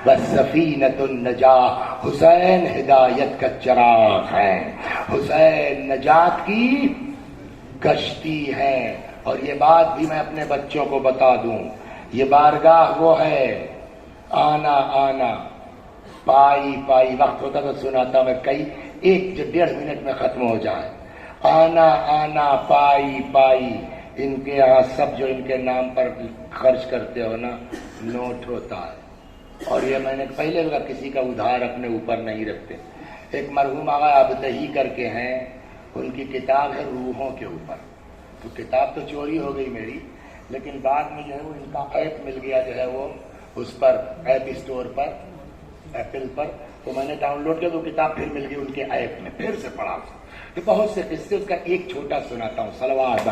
والسفینۃ النجاہ، حسین ہدایت کا چراغ ہے، حسین نجات کی کشتی ہے۔ اور یہ بات بھی میں اپنے بچوں کو بتا دوں، یہ بارگاہ وہ ہے، آنا آنا پائی پائی، وقت ہوتا تو سناتا میں کئی، 1-1.5 منٹ میں ختم ہو جائے۔ آنا آنا پائی پائی، ان کے یہاں سب جو ان کے نام پر خرچ کرتے ہو نا، نوٹ ہوتا ہے۔ اور یہ میں نے پہلے بھی کسی کا ادھار اپنے اوپر نہیں رکھتے۔ ایک مرحوم آغا ابتہی کر کے ہیں، ان کی کتاب ہے روحوں کے اوپر، تو کتاب تو چوری ہو گئی میری، لیکن بعد میں جو ہے وہ ان کا ایپ مل گیا، جو ہے وہ اس پر ایپ اسٹور پر، ایپل پر، تو میں نے ڈاؤن لوڈ کیا تو کتاب پھر مل گئی ان کے ایپ میں، پھر سے پڑھا۔ تو بہت سے قصے، اس کا ایک چھوٹا سناتا ہوں، صلوات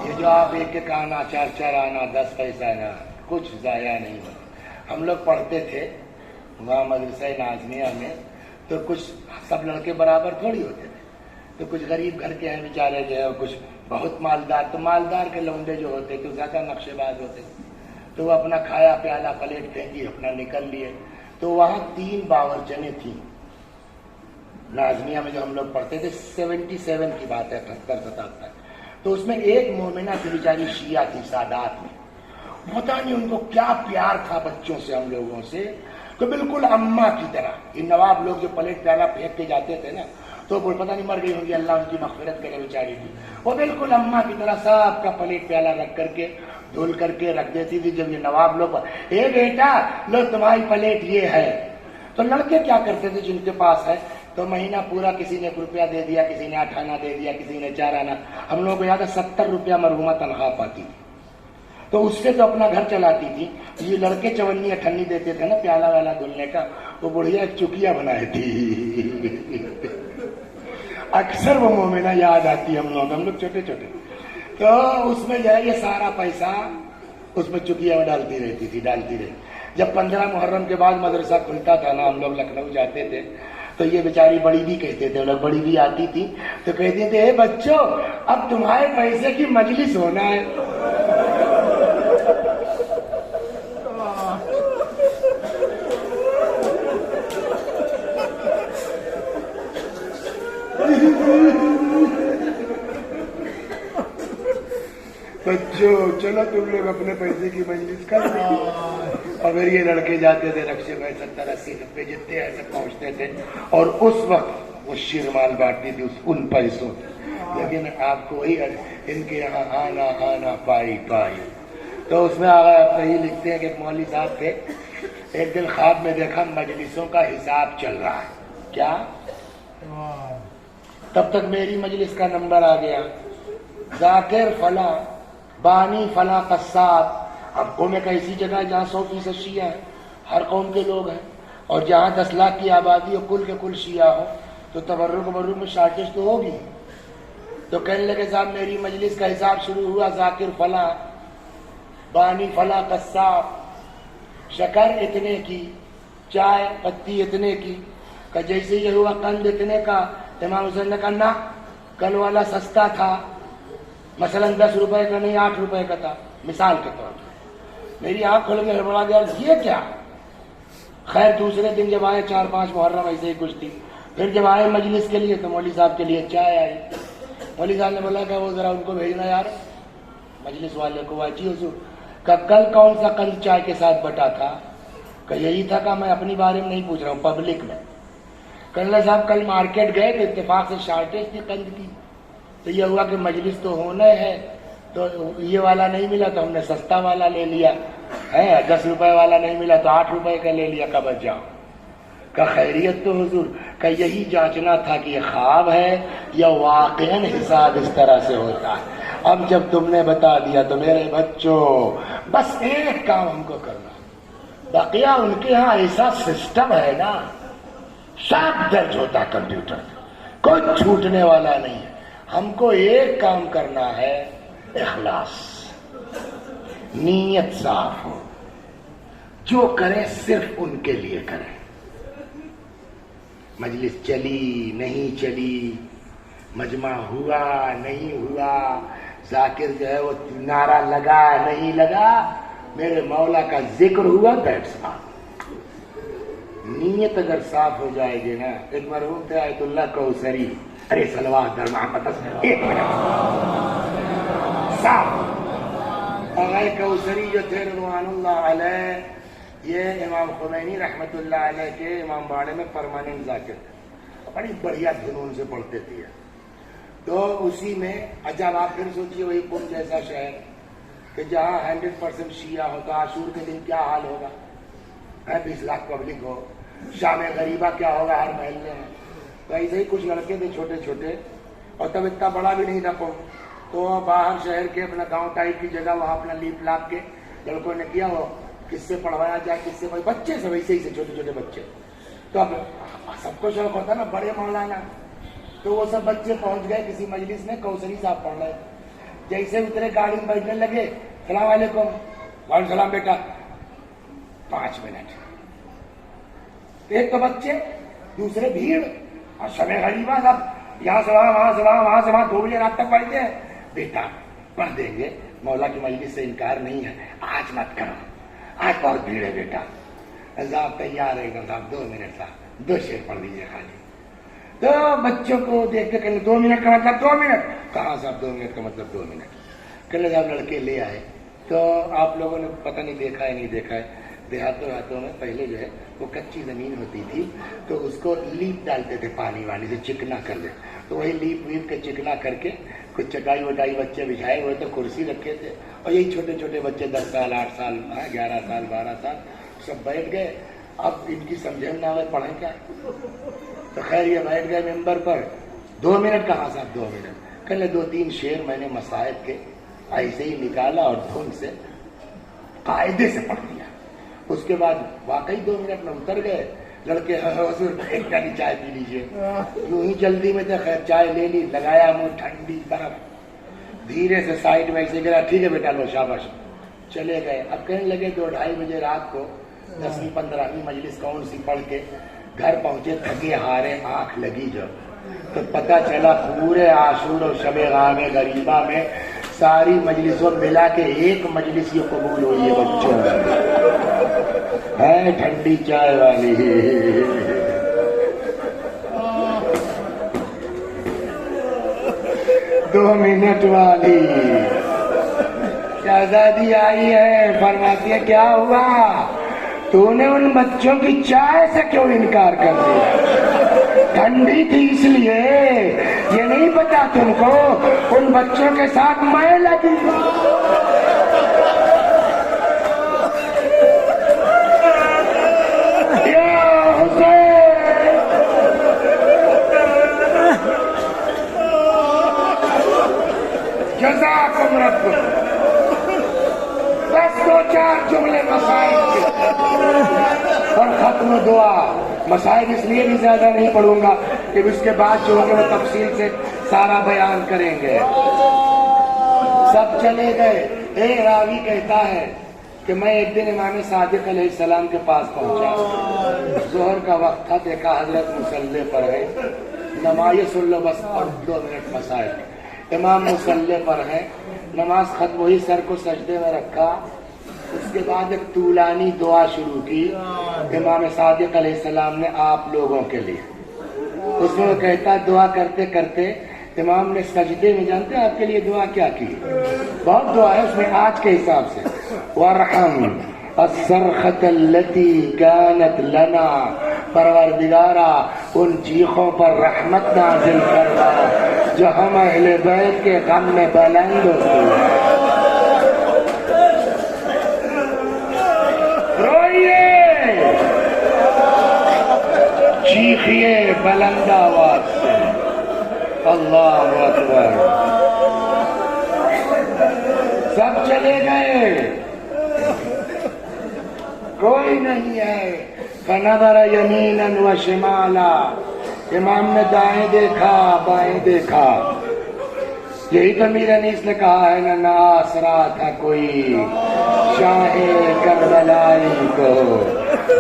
یہ جو آپ ایک ایک آنا، 4 آنا، 10 پیسہ نا، کچھ ضائع نہیں ہوتا۔ ہم لوگ پڑھتے تھے وہاں مدرسہ نازمیہ میں، تو کچھ سب لڑکے برابر تھوڑی ہوتے تھے، تو کچھ غریب گھر کے ہیں بیچارے جو ہے، کچھ بہت مالدار، تو مالدار کے لونڈے جو ہوتے تو زیادہ نقشے باز ہوتے، تو وہ اپنا کھایا پیالہ پلیٹ پھینکی، اپنا نکل لیے۔ تو وہاں 3 باورچنیں تھیں نازمیہ میں جو ہم لوگ پڑھتے تھے، 77 کی بات ہے، 78-77۔ تو اس میں ایک مومنہ کی بیچاری شیعہ تھی سادات میں، پتہ نہیں ان کو کیا پیار تھا بچوں سے، ہم لوگوں سے، تو بالکل اماں کی طرح۔ یہ نواب لوگ جو پلیٹ پیالہ پھینک کے جاتے تھے نا، تو وہ پتہ نہیں مر گئی ہوں گی، اللہ ان کی مغفرت کرے بیچاری تھی، وہ بالکل اماں کی طرح سب کا پلیٹ پیالہ رکھ کر کے دھل کر کے رکھ دیتی تھی۔ جب یہ نواب لوگ، اے بیٹا لو تمہاری پلیٹ یہ ہے، تو لڑکے کیا کرتے تھے جن کے پاس ہے، تو مہینہ پورا کسی نے 1 روپیہ دے دیا، کسی نے 8 آنا دے دیا، کسی نے 4 آنا۔ ہم لوگوں کو یاد ہے 70 روپیہ مرحومہ تنخواہ پاتی تھی، تو اس سے تو اپنا گھر چلاتی تھی۔ یہ لڑکے 54 58 دیتے تھے نا پیالہ والا دھلنے کا، وہ بڑھیا ایک چکیا بنائی تھی۔ اکثر وہ مومنہ یاد آتی ہم لوگ چھوٹے چھوٹے، تو اس میں جو ہے یہ سارا پیسہ اس میں چکیا میں ڈالتی رہتی۔ جب 15 محرم کے بعد مدرسہ کھلتا تھا نا، ہم لوگ لکھنؤ جاتے تھے، تو یہ بیچاری بڑی بھی کہتے تھے، لوگ بڑی بھی آتی تھی، تو کہتے تھے اے بچوں اب تمہارے پیسے کی مجلس ہونا ہے۔ بچوں چلو تم لوگ اپنے پیسے کی مجلس کر لو۔ اور پھر یہ لڑکے جاتے تھے رکشے میں 70 80 90 جتنے ایسے پہنچتے تھے، اور اس وقت وہ شیرمال بانٹتی تھی ان پیسوں۔ لیکن آپ کو وہی ان کے یہاں آنا آنا پائی پائی، تو اس میں آگے آپ یہی لکھتے ہیں کہ ایک مولوی صاحب تھے، ایک دن خواب میں دیکھا مجلسوں کا حساب چل رہا ہے۔ کیا؟ تب تک میری مجلس کا نمبر آ گیا، ذاکر فلاں، بانی فلاں قصاب۔ اب قوم ایک ایسی جگہ ہے جہاں 100% شیعہ ہے، ہر قوم کے لوگ ہیں، اور جہاں 10 لاکھ کی آبادی ہو، کل کے کل شیعہ ہو، تو تبرک میں شارٹیج تو ہوگی۔ تو کہنے لگے صاحب میری مجلس کا حساب شروع ہوا، ذاکر فلاں، بانی فلاں قصاب، شکر اتنے کی، چائے پتی اتنے کی، کہ جیسے یہ ہوا قند اتنے کا، امام حسین نے کہا نہ، کل والا سستا تھا، مثلا 10 روپے کا نہیں 8 روپے کا تھا، مثال کے طور پر۔ میری آنکھ کھل کے ہڑبڑا گیا، یہ کیا؟ خیر دوسرے دن جب آئے 4-5 محرم ایسے ہی کچھ تھی، پھر جب آئے مجلس کے لیے تو مولوی صاحب کے لیے چائے آئی۔ مولوی صاحب نے بولا کہ وہ ذرا ان کو بھیجنا یار، مجلس والے کو، واجی حضور کہ کل کون سا قند چائے کے ساتھ بٹا تھا؟ کہ یہی تھا، کہ میں اپنی بارے میں نہیں پوچھ رہا ہوں، پبلک میں۔ کہنے صاحب کل مارکیٹ گئے تو اتفاق سے شارٹیج تھی قند کی، تو یہ ہوا کہ مجلس تو ہونا ہے، تو یہ والا نہیں ملا تو ہم نے سستا والا لے لیا ہے، 10 روپے والا نہیں ملا تو 8 روپے کا لے لیا، کب جاؤ کا خیریت تو حضور کا یہی جانچنا تھا کہ یہ خواب ہے یا واقعاً حساب اس طرح سے ہوتا ہے۔ اب جب تم نے بتا دیا تو میرے بچوں بس ایک کام ہم کو کرنا، بقیہ ان کے ہاں ایسا سسٹم ہے نا، سب درج ہوتا کمپیوٹر، کوئی چھوٹنے والا نہیں ہے۔ ہم کو ایک کام کرنا ہے، اخلاص، نیت صاف ہو، جو کریں صرف ان کے لیے کریں۔ مجلس چلی نہیں چلی، مجمع ہوا نہیں ہوا، ذاکر جو ہے وہ نعرہ لگا نہیں لگا، میرے مولا کا ذکر ہوا، بیٹھ سا. نیت اگر صاف ہو جائے گی نا. ایک مرحوم تھے آیت اللہ کوثری، ارے صلوات در محمد، ایک منٹ صاف. آغائے کوثری جو تھے رضوان اللہ علیہ، یہ امام خمینی رحمت اللہ علیہ کے امام باڑے میں پرماننٹ ذاکر تھے، بڑی بڑھیا دھنون سے پڑھتے تھے. تو اسی میں اچھا آپ پھر سوچیے وہی قم جیسا شہر کہ جہاں 100% شیعہ ہو تو عاشور کے دن کیا حال ہوگا، 20 لاکھ پبلک ہو. شام غریبہ کیا ہوگا ہر محلے میں. تو ایسے ہی کچھ لڑکے تھے چھوٹے چھوٹے، اور تب اتنا بڑا بھی نہیں تھا قم. تو باہر شہر کے اپنا گاؤں ٹائپ کی جگہ وہاں اپنا لیپ لاپ کے لڑکوں نے کیا، وہ کس سے پڑھوایا جائے، کس سے بچے سے ویسے ہی سے چھوٹے چھوٹے بچے. تو اب سب کو شوق ہوتا نا بڑے مولانا. تو وہ سب بچے پہنچ گئے کسی مجلس میں، کوثری صاحب پڑھ رہے. جیسے اترے گاڑی میں بیٹھنے لگے، السلام علیکم. وعلیکم السلام بیٹا. 5 منٹ. ایک تو بچے، دوسرے بھیڑ، اور شب غریبہ سب یہاں سے وہاں، وہاں سے وہاں، وہاں سے وہاں 2 بجے رات تک بیٹھتے ہیں. بیٹا پڑھ دیں گے، مولا کی مجلس سے انکار نہیں ہے، آج مت کرو، آج بہت بھیڑ ہے بیٹا. صاحب تیار ہے صاحب، 2 منٹ صاحب، 2 شعر پڑھ لیجیے خالی. تو بچوں کو دیکھ کے کہنے 2 منٹ کا مطلب 2 منٹ کہاں صاحب، 2 منٹ کا مطلب 2 منٹ. کہنے صاحب لڑکے لے آئے. تو آپ لوگوں نے پتہ نہیں دیکھا ہے نہیں دیکھا ہے، دیہاتوں میں پہلے جو ہے وہ کچی زمین ہوتی تھی تو اس کو لیپ ڈالتے تھے پانی وانی سے، چکنا کر دے. تو وہی لیپ ویپ کے چکنا کر کے کچھ چٹائی وٹائی بچے بچھائے ہوئے تو کرسی رکھے تھے، اور یہی چھوٹے چھوٹے بچے 10 سال 8 سال 11 سال 12 سال سب بیٹھ گئے. اب ان کی سمجھے نہ آئے پڑھیں کیا. تو خیر یہ بیٹھ گئے ممبر پر. 2 منٹ کہاں صاحب 2 منٹ. کل 2-3 شعر میں نے مصائب کے ایسے ہی نکالا اور دھن سے قاعدے سے پڑھ لیا. اس کے بعد واقعی 2 منٹ میں اتر گئے. لڑکے حضور ایک کانی چائے پی لیجیے. یوں ہی جلدی میں تھے، خیر چائے لے لی، لگایا منہ ٹھنڈی برف، دھیرے سے سائڈ میں ایسے گرا، ٹھیک ہے بیٹا لو شاباش. چلے گئے. اب کہنے لگے 2-2:30 بجے رات کو 10ویں 15ویں مجلس کون سی پڑھ کے گھر پہنچے تھکے ہارے، آنکھ لگی جو تو پتہ چلا پورے عاشور اور شب غام غریبہ میں ساری مجلسوں ملا کے ایک مجلس یہ قبول ہوئی ہے بچوں ہے، ٹھنڈی چائے والی. 2 منٹ والی شہزادی آئی ہے، فرماتی ہے کیا ہوا، تو نے ان بچوں کی چائے سے کیوں انکار کر دیا؟ ٹھنڈی تھی اس لیے. یہ نہیں پتا تم کو ان بچوں کے ساتھ میں لگی. جزاکم رب. بس 2-4 جملے مسائل کے اور ختم دعا. مسائل اس لیے بھی زیادہ نہیں پڑھوں گا کہ اس کے بعد جو ہوگا وہ تفصیل سے سارا بیان کریں گے. سب چلے گئے. ایک راوی کہتا ہے کہ میں ایک دن امام صادق علیہ السلام کے پاس پہنچا. ظہر کا وقت تھا. دیکھا حضرت مصلی پر ہے، نماز سن لو بس اور 2 منٹ مسائل. امام مصلی پر ہے، نماز ختم ہوئی، سر کو سجدے میں رکھا. اس کے بعد ایک طولانی دعا شروع کی امام صادق علیہ السلام نے آپ لوگوں کے لیے. اس میں وہ کہتا دعا کرتے کرتے امام نے سجدے میں، جانتے ہیں آپ کے لیے دعا کیا کی؟ بہت دعا ہے اس میں آج کے حساب سے. وارحم الصرخۃ التي كانت لنا، پروردگارا ان چیخوں پر رحمت نازل کرنا جو ہم اہل بیت کے غم میں بلند ہوتے ہیں. روئیے، چیخیے بلند آواز سے. اللہ اکبر. سب چلے گئے، کوئی نہیں ہے. فنظر یمینا و شمالا، امام نے دائیں دیکھا بائیں دیکھا. یہی تو میر انیس نے کہا ہے نا، نہ آسرا تھا کوئی شاہ کربلائی کو،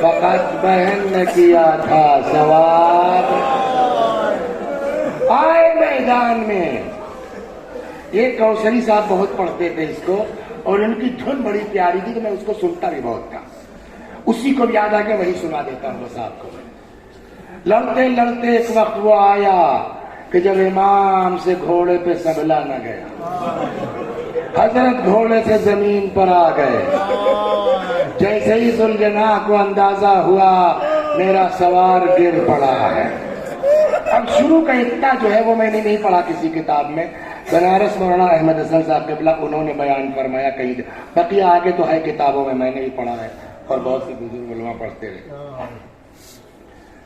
فقط بہن نے کیا تھا سوار. آئے میدان میں ایک کوثری صاحب بہت پڑھتے تھے اس کو اور ان کی دھن بڑی پیاری تھی کہ میں اس کو سنتا بھی بہت تھا. اسی کو یاد آ کے وہی سنا دیتا ہوں بس آپ کو. لڑتے لڑتے ایک وقت وہ آیا کہ جب امام سے گھوڑے پہ سنبھلا نہ گیا. حضرت گھوڑے سے زمین پر آ گئے. جیسے ہی ذوالجناح کو اندازہ ہوا میرا سوار گر پڑا ہے. اب شروع کا اتنا جو ہے وہ میں نے نہیں پڑھا کسی کتاب میں. بنارس مولانا احمد حسن صاحب قبلہ انہوں نے بیان فرمایا کہیں. بقیہ آگے تو ہے کتابوں میں نے بھی پڑھا ہے اور بہت سے بزرگ علماء پڑھتے رہے.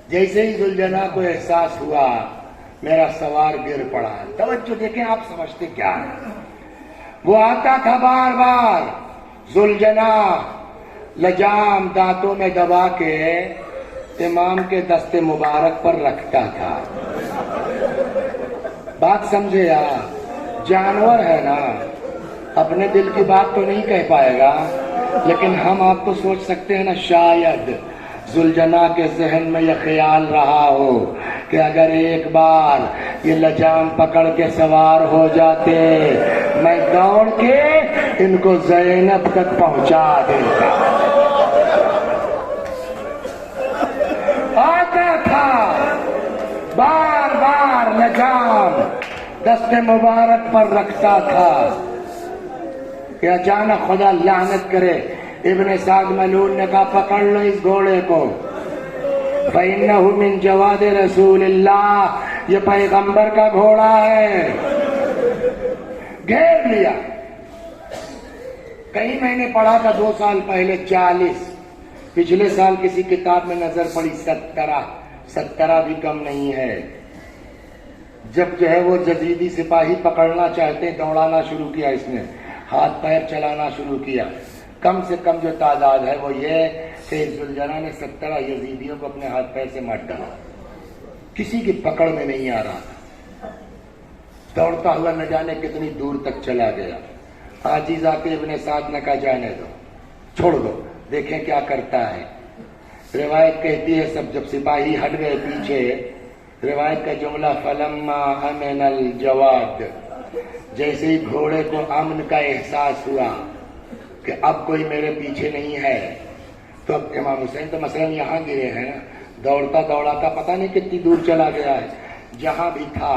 جیسے ہی ذوالجناح کو احساس ہوا میرا سوار گر پڑا ہے. توجہ دیکھیں آپ سمجھتے کیا ہے. وہ آتا تھا بار بار ذوالجناح لجام دانتوں میں دبا کے امام کے دست مبارک پر رکھتا تھا. بات سمجھے یار. جانور ہے نا اپنے دل کی بات تو نہیں کہہ پائے گا لیکن ہم آپ تو سوچ سکتے ہیں نا شاید ذوالجناح کے ذہن میں یہ خیال رہا ہو کہ اگر ایک بار یہ لجام پکڑ کے سوار ہو جاتے میں دوڑ کے ان کو زینب تک پہنچا دیتا. آتا تھا بار بار لجام دست مبارک پر رکھتا تھا کہ اچانک خدا لعنت کرے ابن سعد ملعون نے کہا پکڑ لو اس گھوڑے کو. فَإِنَّهُ مِن جَوَادِ رسول اللہ. یہ پیغمبر کا گھوڑا ہے. گھیر لیا. کہیں میں نے پڑھا تھا 2 سال پہلے 40. پچھلے سال کسی کتاب میں نظر پڑی 17 بھی کم نہیں ہے. جب جو ہے وہ جزیدی سپاہی پکڑنا چاہتے دوڑانا شروع کیا. اس نے ہاتھ پیر چلانا شروع کیا. کم سے کم جو تعداد ہے وہ یہ کہ ذوالجناح نے 17 یزیدیوں کو اپنے ہاتھ پیر سے مار ڈالا. کسی کی پکڑ میں نہیں آ رہا تھا. دوڑتا ہوا نہ جانے کتنی دور تک چلا گیا. عاجز آ کے ابن سعد نے کہا جانے دو چھوڑ دو دیکھیں کیا کرتا ہے. روایت کہتی ہے سب جب سپاہی ہٹ گئے پیچھے روایت کا جملہ فلما امن الجواد. جیسے ہی گھوڑے کو امن کا احساس ہوا کہ اب کوئی میرے پیچھے نہیں ہے تو اب امام حسین تو مثلاً یہاں گرے ہیں دوڑتا دوڑاتا پتہ نہیں کتنی دور چلا گیا ہے. جہاں بھی تھا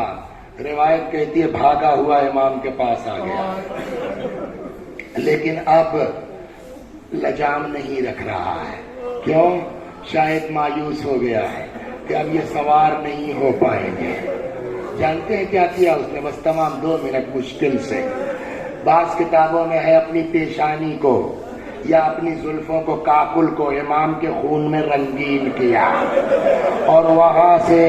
روایت کہتی ہے بھاگا ہوا امام کے پاس آ گیا. لیکن اب لجام نہیں رکھ رہا ہے. کیوں؟ شاید مایوس ہو گیا ہے کہ اب یہ سوار نہیں ہو پائیں گے. جانتے ہیں کیا کیا اس نے؟ بس تمام 2 منٹ مشکل سے. بعض کتابوں میں ہے اپنی پیشانی کو یا اپنی زلفوں کو کاکل کو امام کے خون میں رنگین کیا اور وہاں سے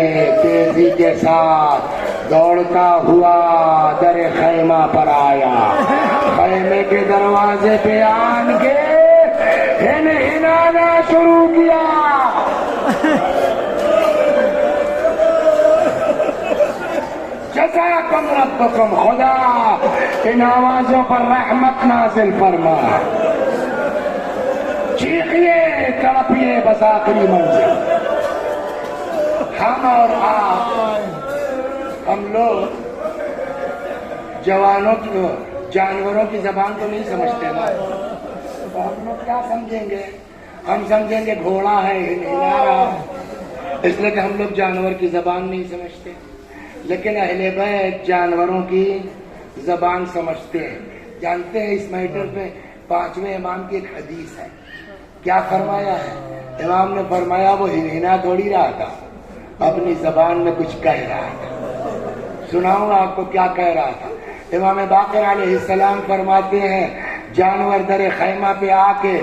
تیزی کے ساتھ دوڑتا ہوا در خیمہ پر آیا. خیمے کے دروازے پہ آن کے ہنانا شروع کیا. جزاکم ربکم. خدا ان آوازوں پر رحمت نازل فرما. چیخیے تڑپیے بس آخری منزل. ہم اور آپ ہم لوگ جانوروں کی زبان تو نہیں سمجھتے نا. تو ہم لوگ کیا سمجھیں گے؟ ہم سمجھیں گے گھوڑا ہے ہلا رہا اس لیے کہ ہم لوگ جانور کی زبان نہیں سمجھتے. لیکن اہل بیت جانوروں کی زبان سمجھتے ہیں. جانتے ہیں اس میٹر پہ 5ویں امام کی ایک حدیث ہے. کیا فرمایا ہے امام نے؟ فرمایا وہ ہنا تھوڑی رہا تھا اپنی زبان میں کچھ کہہ رہا تھا. سناؤں آپ کو کیا کہہ رہا تھا. امام باقر علیہ السلام فرماتے ہیں جانور در خیمہ پہ آ کے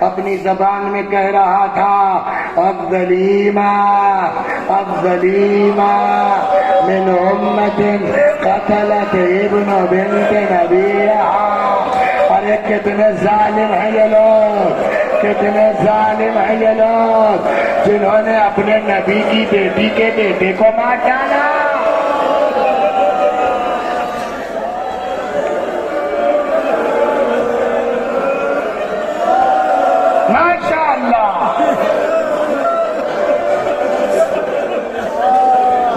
اپنی زبان میں کہہ رہا تھا افضلیما افضلیما من امت قتلت ابن بنت نبیہا. ارے کتنے ظالم ہیں یہ لوگ, کتنے ظالم ہیں یہ لوگ جنہوں نے اپنے نبی کی بیٹی کے بیٹے کو مار ڈالا. ماشاء اللہ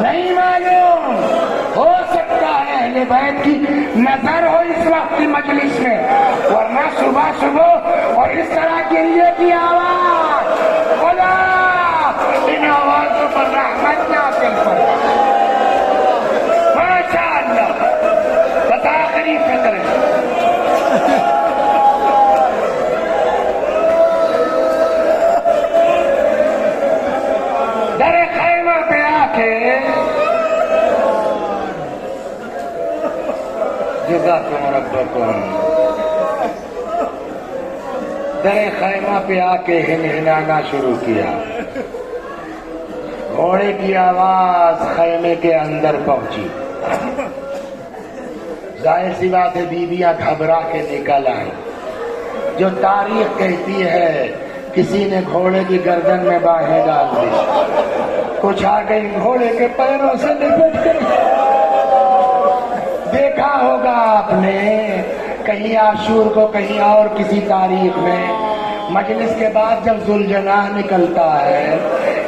نہیں معلوم, ہو سکتا ہے اہل بیت کی نظر ہو اس وقت کی مجلس میں، ورنہ صبح صبح اور اس طرح گریے کی آواز، خدا ان آوازوں پر رحمت نازل فرما۔ ماشاء اللہ، بتا آخری فکر ہے۔ در خیمہ پہ آ کے جزاکم ربکم، در خیمہ پہ آ کے ہنہنانا شروع کیا۔ گھوڑے کی آواز خیمے کے اندر پہنچی۔ ظاہر سی بات ہے بیویاں گھبرا کے نکل آئیں۔ جو تاریخ کہتی ہے کسی نے گھوڑے کی گردن میں باہیں ڈال دی، کچھ آ گئی گھوڑے کے پیروں سے لپٹ گئی۔ دیکھا ہوگا آپ نے کہیں عاشور کو، کہیں اور کسی تاریخ میں، مجلس کے بعد جب ذوالجناح نکلتا ہے،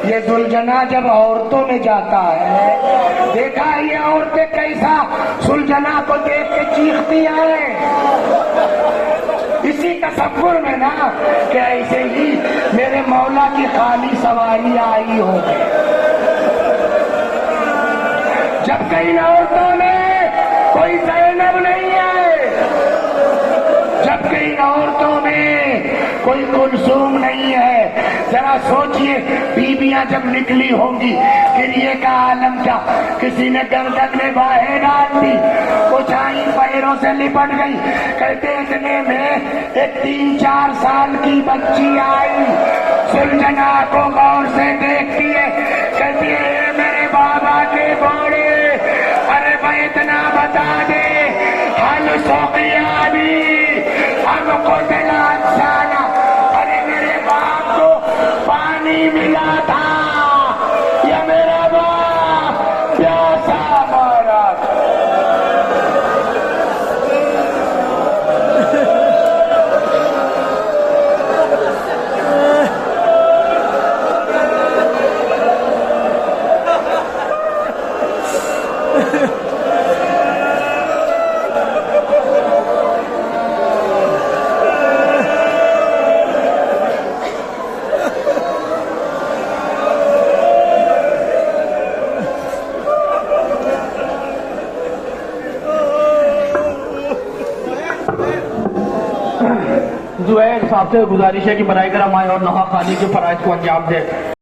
یہ ذوالجناح جب عورتوں میں جاتا ہے، دیکھا یہ عورتیں کیسا ذوالجناح کو دیکھ کے چیختی ہیں، اسی تصور میں نا کہ ایسے ہی میرے مولا کی خالی سواری آئی ہوگی۔ جب کئی عورتوں میں کوئی زینب نہیں ہے، جب کئی عورتوں میں کوئی کلثوم نہیں ہے، ذرا سوچئے بیویاں جب نکلی ہوں گی، گریے کا عالم کیا، کسی نے گردن میں باہیں ڈال دی، کچھ آئی پیروں سے لپٹ گئی۔ کہتے اتنے میں ایک 3-4 سال کی بچی آئی، ذوالجناح کو غور سے دیکھتی ہے، کہتی ہے میرے بابا کے بوڑے، ارے بھائی اتنا بتا دے، حل سوقیا بھی ہم کو دلا جانا، ارے میرے باپ کو پانی ملا تھا یا میرا باپ پیاسا مارا تھا۔ زہیر صاحب سے گزارش ہے کہ برائے کرم آئے اور نہا خانی کے فرائض کو انجام دے۔